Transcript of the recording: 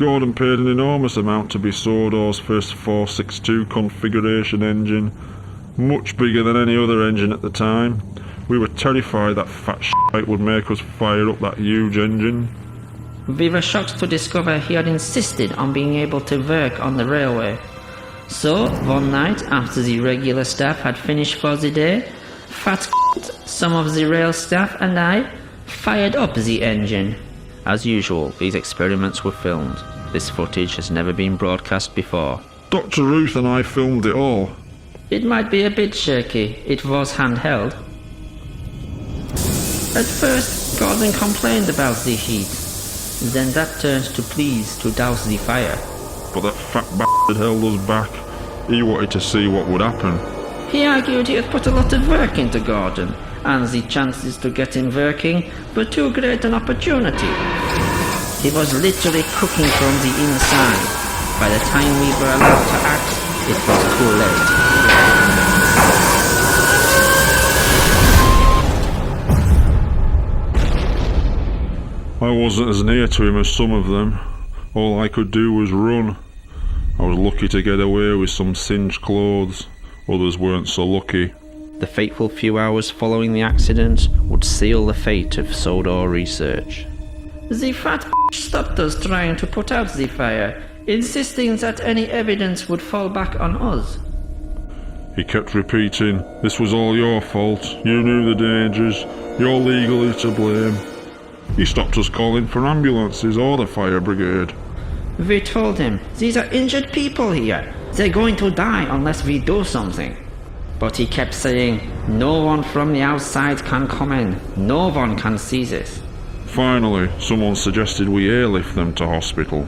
Gordon paid an enormous amount to be Sodor's first 462 configuration engine, much bigger than any other engine at the time. We were terrified that fat shite would make us fire up that huge engine. We were shocked to discover he had insisted on being able to work on the railway. So, one night, after the regular staff had finished for the day, fat some of the rail staff and I fired up the engine. As usual, these experiments were filmed. This footage has never been broadcast before. Dr. Ruth and I filmed it all. It might be a bit shaky, it was handheld. At first, Gordon complained about the heat. Then that turned to pleas to douse the fire. But that fat bastard held us back. He wanted to see what would happen. He argued he had put a lot of work into Gordon, and the chances to get him working were too great an opportunity. He was literally cooking from the inside. By the time we were allowed to act, it was too late. I wasn't as near to him as some of them. All I could do was run. I was lucky to get away with some singed clothes. Others weren't so lucky. The fateful few hours following the accident would seal the fate of Sodor Research. The fat stopped us trying to put out the fire, insisting that any evidence would fall back on us. He kept repeating, "This was all your fault. You knew the dangers. You're legally to blame." He stopped us calling for ambulances or the fire brigade. We told him, "These are injured people here. They're going to die unless we do something." But he kept saying, "No one from the outside can come in. No one can see this." Finally, someone suggested we airlift them to hospital.